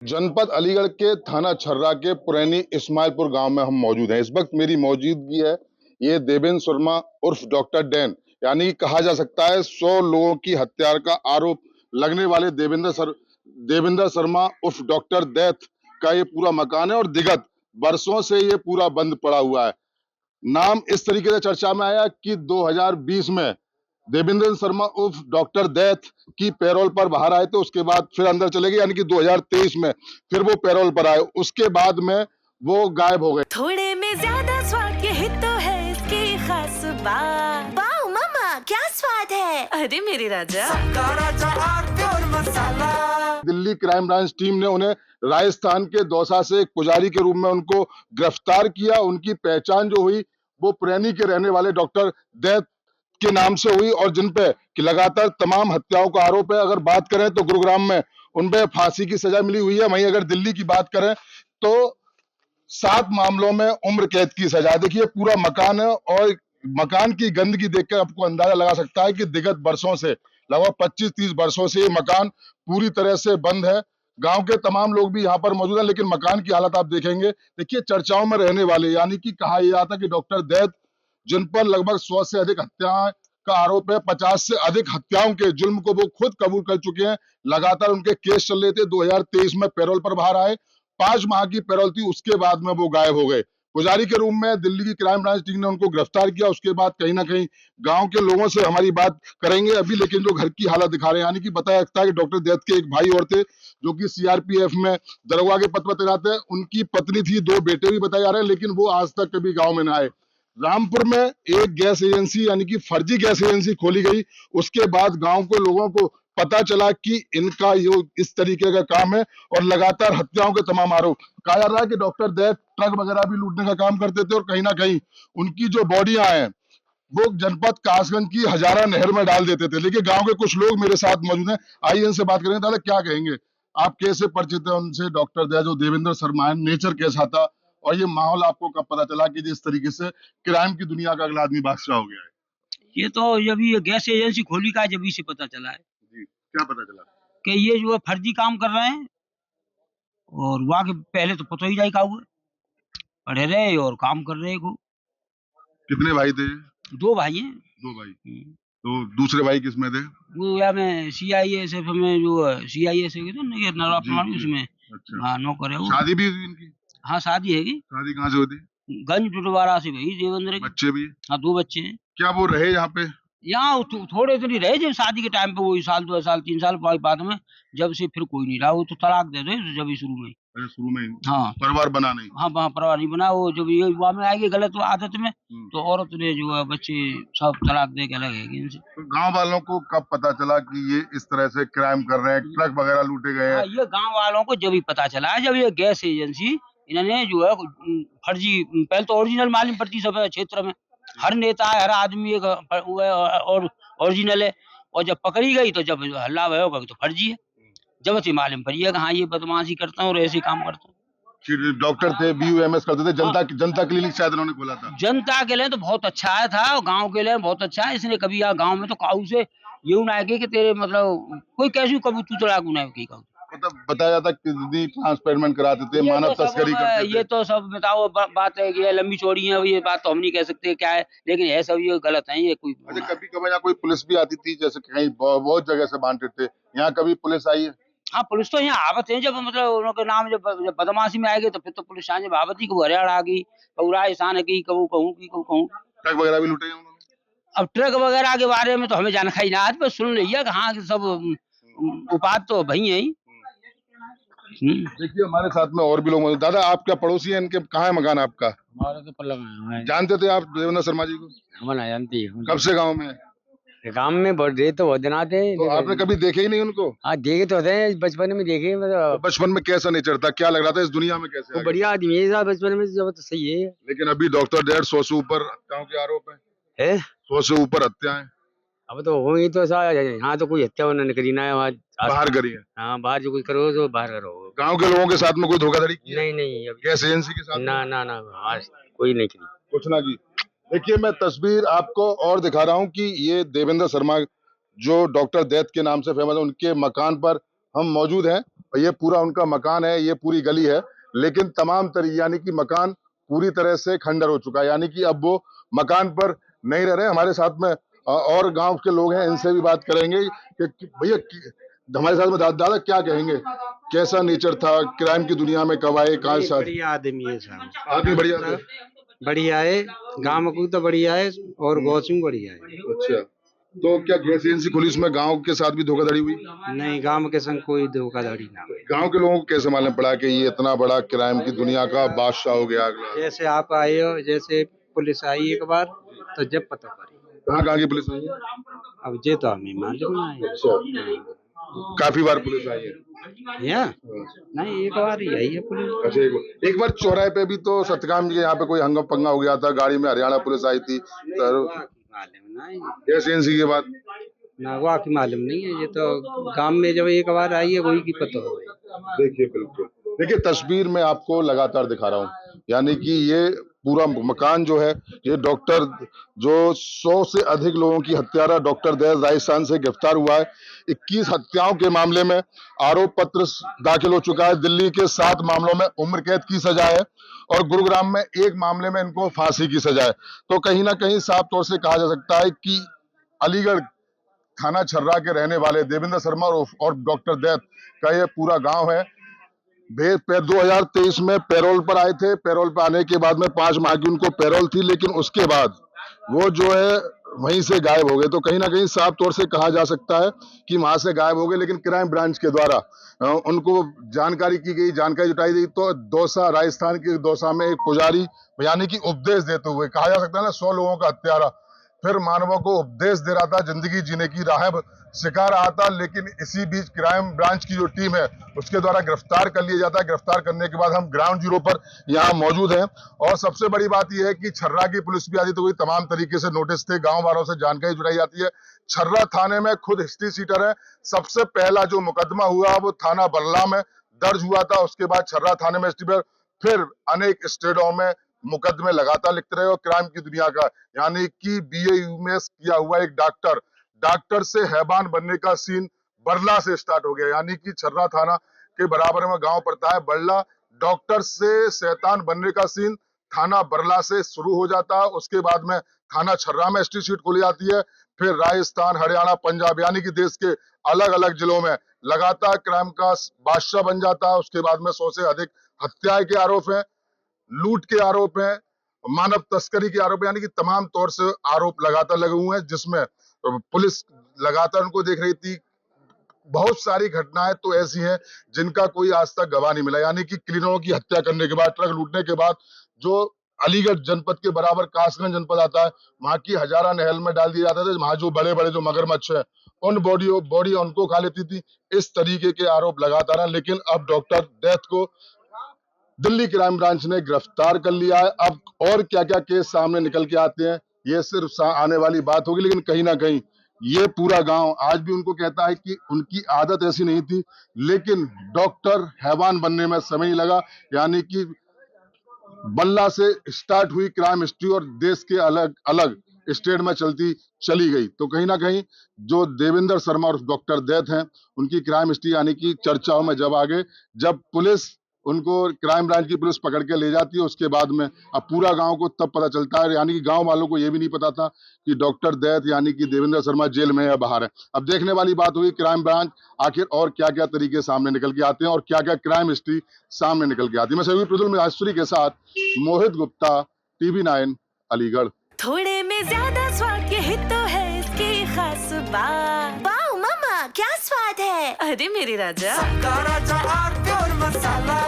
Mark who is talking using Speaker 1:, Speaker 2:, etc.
Speaker 1: जनपद अलीगढ़ के थाना छर्रा के पुरैनी इस्माइलपुर गांव में हम मौजूद हैं। इस वक्त मेरी मौजूदगी है ये देवेंद्र शर्मा उर्फ डॉक्टर डैन, यानी कहा जा सकता है 100 लोगों की हत्या का आरोप लगने वाले देवेंद्र शर्मा उर्फ डॉक्टर दैत का ये पूरा मकान है और विगत वर्षों से ये पूरा बंद पड़ा हुआ है। नाम इस तरीके से चर्चा में आया कि 2020 में देवेंद्र शर्मा उर्फ डॉक्टर दैत की पैरोल पर बाहर आए थे, उसके बाद फिर अंदर चले गए, यानी कि 2023 में फिर वो पैरोल पर आए, उसके बाद में वो गायब हो गए।
Speaker 2: थोड़े में ज्यादा स्वाद यही तो है इसकी खास बात। वाओ मम्मा क्या स्वाद है। अरे मेरे राजा,
Speaker 1: दिल्ली क्राइम ब्रांच टीम ने उन्हें राजस्थान के दौसा से एक पुजारी के रूप में उनको गिरफ्तार किया। उनकी पहचान जो हुई वो पुरैनी के रहने वाले डॉक्टर दैत के नाम से हुई और जिन पे कि लगातार तमाम हत्याओं का आरोप है। अगर बात करें तो गुरुग्राम में उन पे फांसी की सजा मिली हुई है। वहीं अगर दिल्ली की बात करें तो 7 मामलों में उम्र कैद की सजा। देखिए पूरा मकान है और मकान की गंदगी देखकर आपको अंदाजा लगा सकता है कि विगत वर्षों से लगभग 25-30 वर्षों से ये मकान पूरी तरह से बंद है। गांव के तमाम लोग भी यहाँ पर मौजूद हैं, लेकिन मकान की हालत आप देखेंगे। देखिए चर्चाओं में रहने वाले, यानी कि कहा यह जाता है कि डॉक्टर दैत जिन पर लगभग 100 से अधिक हत्याएं का आरोप है, 50 से अधिक हत्याओं के जुल्म को वो खुद कबूल कर चुके हैं। लगातार उनके केस चल रहे थे। 2023 में पैरोल पर बाहर आए, 5 माह की पैरोल थी, उसके बाद में वो गायब हो गए। पुजारी के रूप में दिल्ली की क्राइम ब्रांच टीम ने उनको गिरफ्तार किया। उसके बाद कहीं ना कहीं गांव के लोगों से हमारी बात करेंगे अभी, लेकिन जो घर की हालत दिखा रहे हैं, यानी कि बताया जाता है कि डॉक्टर दैत के एक भाई और थे जो कि सीआरपीएफ में दरोगा के पद पर तैनात है। उनकी पत्नी थी, 2 बेटे भी बताए जा रहे हैं, लेकिन वो आज तक कभी गाँव में न आए। रामपुर में एक गैस एजेंसी यानी कि फर्जी गैस एजेंसी खोली गई। उसके बाद गांव के लोगों को पता चला कि इनका ये इस तरीके का काम है और लगातार हत्याओं के तमाम आरोप। कहा जा रहा है कि डॉक्टर दैत ट्रक वगैरह भी लूटने का काम करते थे और कहीं ना कहीं उनकी जो बॉडियां हैं वो जनपद कासगंज की हजारा नहर में डाल देते थे। लेकिन गांव के कुछ लोग मेरे साथ मौजूद हैं, आइए इनसे बात करेंगे। दादा क्या कहेंगे, आप कैसे परिचित है उनसे? डॉक्टर दैत जो देवेंद्र शर्मा है, नेचर कैसा था और ये माहौल आपको कब पता चला कि जिस तरीके से क्राइम की दुनिया का अगला आदमी बादशाह हो गया है?
Speaker 3: ये तो जब ये गैस एजेंसी खोली का जब से पता चला है
Speaker 1: जी, क्या पता चला?
Speaker 3: कि ये जो है फर्जी काम कर रहे हैं। और वहाँ के पहले तो पता ही नहीं का हुआ, पढ़े रहे और काम कर रहे को।
Speaker 1: कितने भाई थे?
Speaker 3: 2 भाई हैं।
Speaker 1: 2 भाई। तो दूसरे भाई किसमें थे?
Speaker 3: वो या में सीआईएसएफ में जो सीआईएस है ना, ये नरवापी उसमें।
Speaker 1: अच्छा।
Speaker 3: हाँ नौकर है वो।
Speaker 1: शादी भी हुई इनकी?
Speaker 3: हाँ शादी है।
Speaker 1: शादी कहाँ से होती?
Speaker 3: गंज टुटवारा से भाई देवेंद्र की।
Speaker 1: बच्चे भी?
Speaker 3: हाँ 2 बच्चे हैं।
Speaker 1: क्या वो रहे यहाँ पे?
Speaker 3: यहाँ थोड़े तो नहीं रहे जब शादी के टाइम पे, वो साल 2 साल 3 साल बाद में जब से फिर कोई नहीं रहा। वो तो तलाक दे दे जब ही शुरू में।
Speaker 1: अरे शुरू में ही?
Speaker 3: हाँ
Speaker 1: परिवार बना नहीं?
Speaker 3: हाँ परिवार नहीं बना। वो जब ये युवा में आएगी गलत आदत में तो औरत ने जो है बच्चे सब तलाक दे के अलग है इनसे।
Speaker 1: तो गांव वालों को कब पता चला कि ये इस तरह से क्राइम कर रहे हैं, ट्रक वगैरह लूटे गए हैं?
Speaker 3: ये गांव वालों को जब ही पता चला है जब ये गैस एजेंसी इन्होंने जो है फर्जी, पहले तो ओरिजिनल मालूम पड़ती सब क्षेत्र में, हर नेता है, हर आदमी एक और ओरिजिनल है। और जब पकड़ी गई तो जब हल्ला होगा तो फर्जी है। जब से मालूम पड़ी है कि हाँ ये बदमाशी करता हूँ और ऐसे काम करता हूँ।
Speaker 1: डॉक्टर थे, बीयूएमएस करते थे, जनता क्लिनिक शायद उन्होंने खोला था।
Speaker 3: जनता के लिए तो बहुत अच्छा था और गांव के लिए बहुत अच्छा है। इसने कभी यहाँ गांव में तो काऊ से यूं ना कि तेरे मतलब कोई कैसी कभी तू तलाक ना की काऊ।
Speaker 1: मतलब बताया जाता किडनी ट्रांसप्लांट कराते थे, मानव तस्करी करते थे।
Speaker 3: ये तो सब बताओ बात है कि लंबी चौड़ी है, ये बात तो हम नहीं कह सकते क्या है, लेकिन है सब ये गलत है। ये कोई
Speaker 1: कभी कभी यहाँ कोई पुलिस भी आती थी, जैसे कहीं बहुत जगह से बांटे थे, यहाँ कभी पुलिस आई है?
Speaker 3: हाँ पुलिस तो यहाँ आवत है। जब मतलब उनके नाम जब बदमाशी में आएगी तो फिर तो पुलिस जब आवत ही कबू हरियाणा आ गई, कबू राजस्थान की, कबू कहूँ की कबू कहूँ।
Speaker 1: ट्रक वगैरह भी लूटे हैं उन्होंने?
Speaker 3: अब ट्रक वगैरह के बारे में तो हमें जानकारी ना, आज बस सुन लिया कि हाँ सब उपात तो भई है ही।
Speaker 1: देखिए हमारे साथ में और भी लोग मौजूद। दादा आप क्या पड़ोसी हैं इनके? कहाँ है मकान आपका?
Speaker 3: हमारा तो पल्लव है।
Speaker 1: जानते थे आप देवेंद्र शर्मा जी को?
Speaker 3: हमारा जानती है।
Speaker 1: कब से गांव में?
Speaker 3: गांव में बहुत देर तो बहुत दिन आते हैं।
Speaker 1: तो आपने कभी देखे ही नहीं उनको?
Speaker 3: हाँ देखे तो थे, बचपन में देखे। मतलब
Speaker 1: बचपन में कैसा नेचर था, क्या लग रहा था इस दुनिया में कैसे?
Speaker 3: वो बढ़िया आदमी है बचपन में, जब तो सही है।
Speaker 1: लेकिन अभी डॉक्टर दैत 100 से ऊपर हत्याओं के आरोप है। 100 से ऊपर हत्याएं
Speaker 3: अब तो होंगी तो यहाँ तो कोई हत्या उन्होंने करी ना है,
Speaker 1: बाहर करी है।
Speaker 3: हाँ बाहर जो कुछ करो तो बाहर करो।
Speaker 1: गांव के लोगों के साथ में कोई धोखाधड़ी की?
Speaker 3: नहीं
Speaker 1: गैस एजेंसी के साथ?
Speaker 3: ना आज कोई नहीं करी,
Speaker 1: कुछ ना की। देखिए मैं तस्वीर आपको और दिखा रहा हूँ कि ये देवेंद्र शर्मा जो डॉक्टर दैत के नाम से फेमस है, उनके मकान पर हम मौजूद हैं और ये पूरा उनका मकान है, ये पूरी गली है, लेकिन तमाम तरी यानी कि मकान पूरी तरह से खंडर हो चुका है, यानी कि अब वो मकान पर नहीं रह रहे। हमारे साथ में और गांव के लोग हैं, इनसे भी बात करेंगे कि भैया हमारे साथ में दादा क्या कहेंगे, कैसा नेचर था, क्राइम की दुनिया में कब आए, कहाँ से
Speaker 4: बढ़िया आदमी है साहब,
Speaker 1: आदमी? बढ़िया था।
Speaker 4: बढ़िया है, गाँव को तो बढ़िया है और गौसिंग बढ़िया है।
Speaker 1: अच्छा, तो क्या गैस एजेंसी खुली, इसमें गांव के साथ भी धोखाधड़ी हुई?
Speaker 4: नहीं, गाँव के संग कोई धोखाधड़ी ना हुई।
Speaker 1: गांव के लोगों को कैसे मालूम पड़ा कि ये इतना बड़ा क्राइम की दुनिया का बादशाह हो गया अगला?
Speaker 4: जैसे आप आए हो, जैसे पुलिस आई एक बार, तो जब पता पड़ी।
Speaker 1: कहाँ की पुलिस आई है?
Speaker 4: अब ये तो हमें मालूम नहीं है।
Speaker 1: अच्छा, काफी बार पुलिस आई है
Speaker 4: यहाँ नहीं, एक बार ही आई है पुलिस।
Speaker 1: अच्छा, एक बार चौराहे पे भी तो सत्यकाम जी के यहाँ पे कोई हंगामा पंगा हो गया था, गाड़ी में हरियाणा पुलिस आई थी,
Speaker 4: मालूम नहीं,
Speaker 1: गैस एजेंसी के बाद
Speaker 4: ना वहाँ की मालूम नहीं है। ये तो गांव में जब एक बार आई है वही की पता हो।
Speaker 1: देखिए, बिल्कुल देखिए, तस्वीर में आपको लगातार दिखा रहा हूँ, यानी कि ये पूरा मकान जो है, ये डॉक्टर जो 100 से अधिक लोगों की हत्यारा डॉक्टर दैत राजस्थान से गिरफ्तार हुआ है। 21 हत्याओं के मामले में आरोप पत्र दाखिल हो चुका है। दिल्ली के 7 मामलों में उम्र कैद की सजा है और गुरुग्राम में 1 मामले में इनको फांसी की सजा है। तो कहीं ना कहीं साफ तौर से कहा जा सकता है कि अलीगढ़ थाना छर्रा के रहने वाले देवेंद्र शर्मा और डॉक्टर दैत का ये पूरा गांव है। 2023 में पैरोल पर आए थे। पैरोल पर आने के बाद में 5 माह की उनको पैरोल थी, लेकिन उसके बाद वो जो है वहीं से गायब हो गए। तो कहीं ना कहीं साफ तौर से कहा जा सकता है कि वहां से गायब हो गए, लेकिन क्राइम ब्रांच के द्वारा उनको जानकारी की गई, जानकारी जुटाई गई। तो दौसा, राजस्थान के दौसा में एक पुजारी यानी कि उपदेश देते हुए, कहा जा सकता है ना 100 लोगों का हत्यारा, फिर मानवों को उपदेश दे रहा था, जिंदगी जीने की राह सिखा रहा था। लेकिन इसी बीच क्राइम ब्रांच की जो टीम है उसके द्वारा गिरफ्तार कर लिया जाता है। गिरफ्तार करने के बाद हम ग्राउंड जीरो पर यहाँ मौजूद हैं और सबसे बड़ी बात यह है कि छर्रा की पुलिस भी आती, तो कोई तमाम तरीके से नोटिस थे, गांव वालों से जानकारी जुटाई जाती है। छर्रा थाने में खुद हिस्ट्री सीटर है। सबसे पहला जो मुकदमा हुआ वो थाना बल्ला में दर्ज हुआ था, उसके बाद छर्रा थाने में हिस्ट्री पर, फिर अनेक स्टेटों में मुकदमे लगातार लिखते रहे। और क्राइम की दुनिया का यानी कि BA किया हुआ एक डॉक्टर से हैवान बनने का सीन बरला से स्टार्ट हो गया। यानी कि छर्रा थाना के बराबर में गांव पड़ता है बरला, डॉक्टर से शैतान बनने का सीन थाना बरला से शुरू हो जाता है। उसके बाद में थाना छर्रा में हिस्ट्री शीट खोली जाती है, फिर राजस्थान, हरियाणा, पंजाब यानी कि देश के अलग अलग जिलों में लगातार क्राइम का बादशाह बन जाता है। उसके बाद में 100 से अधिक हत्याएं के आरोप हैं, लूट के आरोप हैं, मानव तस्करी के आरोप, यानी कि तमाम तौर से आरोप लगातार लगे हुए हैं, जिसमें पुलिस लगातार उनको देख रही थी। बहुत सारी घटनाएं तो ऐसी हैं जिनका कोई आज तक गवाह नहीं मिला। यानी कि क्लीनरों की हत्या करने के बाद, ट्रक लूटने के बाद, जो अलीगढ़ जनपद के बराबर कासगंज जनपद आता है, वहां की हजारा नहर में डाल दिया जाता था। वहां जो बड़े बड़े जो मगरमच्छ है उन बॉडी उनको खा लेती थी। इस तरीके के आरोप लगातार हैं। लेकिन अब डॉक्टर दैत को दिल्ली क्राइम ब्रांच ने गिरफ्तार कर लिया है। अब और क्या क्या केस सामने निकल के आते हैं ये सिर्फ आने वाली बात होगी। लेकिन कहीं ना कहीं ये पूरा गांव आज भी उनको कहता है कि उनकी आदत ऐसी नहीं थी, लेकिन डॉक्टर हैवान बनने में समय नहीं लगा। यानी कि बल्ला से स्टार्ट हुई क्राइम हिस्ट्री और देश के अलग अलग स्टेट में चलती चली गई। तो कहीं ना कहीं जो देवेंद्र शर्मा और डॉक्टर दैत हैं उनकी क्राइम हिस्ट्री यानी कि चर्चाओं में जब आगे, जब पुलिस उनको क्राइम ब्रांच की पुलिस पकड़ के ले जाती है, उसके बाद में अब पूरा गांव को तब पता चलता है। यानी कि गांव वालों को ये भी नहीं पता था कि डॉक्टर दैत यानी कि देवेंद्र शर्मा जेल में है या बाहर है। अब देखने वाली बात हुई क्राइम ब्रांच आखिर और क्या क्या तरीके सामने निकल के आते हैं और क्या क्या क्राइम हिस्ट्री सामने निकल के आती है। मैं सभी प्रदुल महेश्वरी के साथ मोहित गुप्ता, TV9 अलीगढ़।
Speaker 2: थोड़े में ज्यादा स्वाद, यही तो है इसकी खास बात। वाओ मम्मा क्या स्वाद है, अरे मेरे राजा।
Speaker 5: सबका राजा आरती और मसाला।